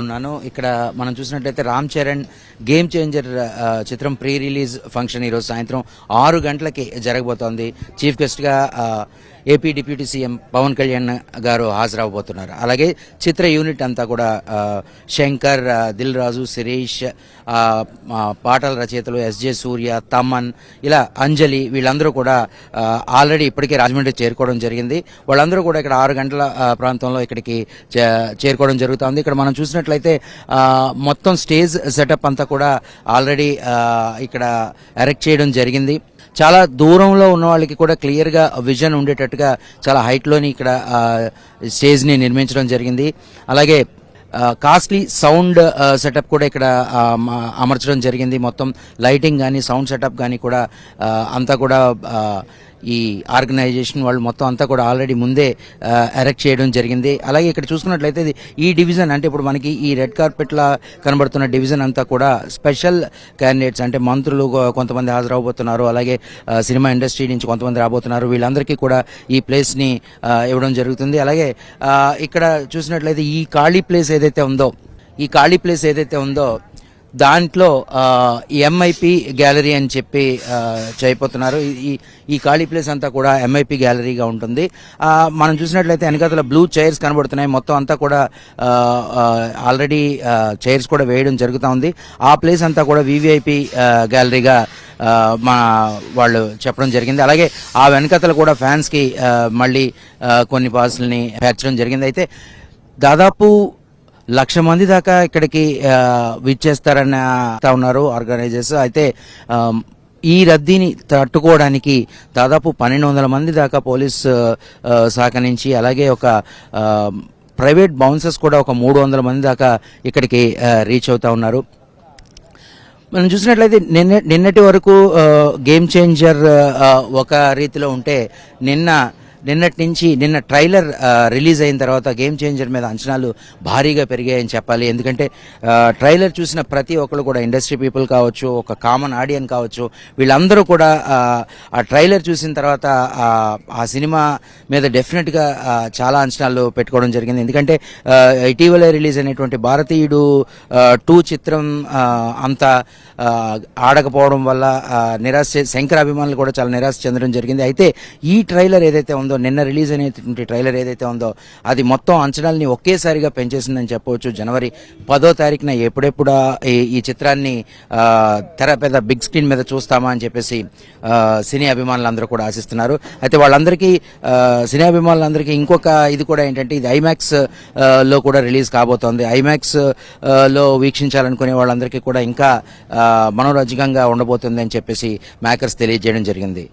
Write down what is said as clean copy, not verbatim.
ఉన్నాను. ఇక్కడ మనం చూసినట్లయితే రామ్ చరణ్ గేమ్ చేంజర్ చిత్రం ప్రీ రిలీజ్ ఫంక్షన్ ఈరోజు సాయంత్రం 6 గంటలకి జరగబోతోంది. చీఫ్ గెస్ట్గా AP deputy CM Pawan Kalyan garu హాజరవబోతున్నారు. అలాగే చిత్ర యూనిట్ అంతా కూడా శంకర్, దిల్ రాజు, శిరీష్, పాటల రచయితలు ఎస్జే సూర్య, తమన్, ఇలా అంజలి, వీళ్ళందరూ కూడా ఆల్రెడీ ఇప్పటికే రాజమండ్రి చేరుకోవడం జరిగింది. వాళ్ళందరూ కూడా ఇక్కడ 6 గంటల ప్రాంతంలో ఇక్కడికి చేరుకోవడం జరుగుతుంది. ఇక్కడ మనం చూసినట్లయితే మొత్తం స్టేజ్ సెటప్ అంతా కూడా ఆల్రెడీ ఇక్కడ ఎరెక్ట్ చేయడం జరిగింది. చాలా దూరంలో ఉన్న వాళ్ళకి కూడా క్లియర్గా విజన్ ఉండేటట్టుగా చాలా హైట్లోని ఇక్కడ స్టేజ్ని నిర్మించడం జరిగింది. అలాగే కాస్ట్లీ సౌండ్ సెటప్ కూడా ఇక్కడ అమర్చడం జరిగింది. మొత్తం లైటింగ్ కానీ సౌండ్ సెటప్ కానీ కూడా అంతా కూడా ఈ ఆర్గనైజేషన్ వాళ్ళు మొత్తం అంతా కూడా ఆల్రెడీ ముందే ఎరెక్ట్ చేయడం జరిగింది. అలాగే ఇక్కడ చూసుకున్నట్లయితే ఈ డివిజన్ అంటే ఇప్పుడు మనకి ఈ రెడ్ కార్పెట్లా కనబడుతున్న డివిజన్ అంతా కూడా స్పెషల్ క్యాండిడేట్స్ అంటే మంత్రులు కొంతమంది హాజరవబోతున్నారు. అలాగే సినిమా ఇండస్ట్రీ నుంచి కొంతమంది రాబోతున్నారు. వీళ్ళందరికీ కూడా ఈ ప్లేస్ని ఇవ్వడం జరుగుతుంది. అలాగే ఇక్కడ చూసినట్లయితే ఈ ఖాళీ ప్లేస్ ఏదైతే ఉందో దాంట్లో ఎంఐపి గ్యాలరీ అని చెప్పి చేయబోతున్నారు. ఈ ఖాళీ ప్లేస్ అంతా కూడా ఎంఐపి గ్యాలరీగా ఉంటుంది. మనం చూసినట్లయితే వెనకాతల బ్లూ చైర్స్ కనబడుతున్నాయి. మొత్తం అంతా కూడా ఆల్రెడీ చైర్స్ కూడా వేయడం జరుగుతూ ఉంది. ఆ ప్లేస్ అంతా కూడా వివిఐపి గ్యాలరీగా వాళ్ళు చెప్పడం జరిగింది. అలాగే ఆ వెనకాతల కూడా ఫ్యాన్స్కి మళ్ళీ కొన్ని పాసుల్ని పేర్చడం జరిగింది. అయితే దాదాపు 1,00,000 మంది దాకా ఇక్కడికి విచ్చేస్తారని ఉన్నారు ఆర్గనైజర్స్. అయితే ఈ రద్దీని తట్టుకోవడానికి దాదాపు 1,200 మంది దాకా పోలీస్ శాఖ నుంచి, అలాగే ఒక ప్రైవేట్ బౌన్సర్స్ కూడా ఒక 300 మంది దాకా ఇక్కడికి రీచ్ అవుతా ఉన్నారు. మనం చూసినట్లయితే నిన్నటి వరకు గేమ్ చేంజర్ ఒక రీతిలో ఉంటే నిన్న ట్రైలర్ రిలీజ్ అయిన తర్వాత గేమ్ చేంజర్ మీద అంచనాలు భారీగా పెరిగాయని చెప్పాలి. ఎందుకంటే ట్రైలర్ చూసిన ప్రతి ఒక్కరు కూడా ఇండస్ట్రీ పీపుల్ కావచ్చు, ఒక కామన్ ఆడియన్స్ కావచ్చు, వీళ్ళందరూ కూడా ఆ ట్రైలర్ చూసిన తర్వాత ఆ సినిమా మీద డెఫినెట్గా చాలా అంచనాలు పెట్టుకోవడం జరిగింది. ఎందుకంటే ఇటీవలే రిలీజ్ అయినటువంటి భారతీయుడు 2 చిత్రం అంత ఆడకపోవడం వల్ల శంకర్ అభిమానులు కూడా చాలా నిరాశ చెందడం జరిగింది. అయితే ఈ ట్రైలర్ ఏదైతే ఉందో, నిన్న రిలీజ్ అయినటువంటి ట్రైలర్ ఏదైతే ఉందో అది మొత్తం అంచనాలని ఒకేసారిగా పెంచేసిందని చెప్పవచ్చు. జనవరి 10వ తారీఖున ఎప్పుడెప్పుడు ఈ చిత్రాన్ని తెర పెద్ద బిగ్ స్క్రీన్ మీద చూస్తామా అని చెప్పేసి సినీ అభిమానులందరూ కూడా ఆశిస్తున్నారు. అయితే వాళ్ళందరికీ సినీ అభిమానులందరికీ ఇంకొక ఇది కూడా ఏంటంటే ఇది ఐమాక్స్ లో కూడా రిలీజ్ కాబోతోంది. ఐమాక్స్ లో వీక్షించాలనుకునే వాళ్ళందరికీ కూడా ఇంకా మనోరంజకంగా ఉండబోతుంది అని చెప్పేసి మేకర్స్ తెలియజేయడం జరిగింది.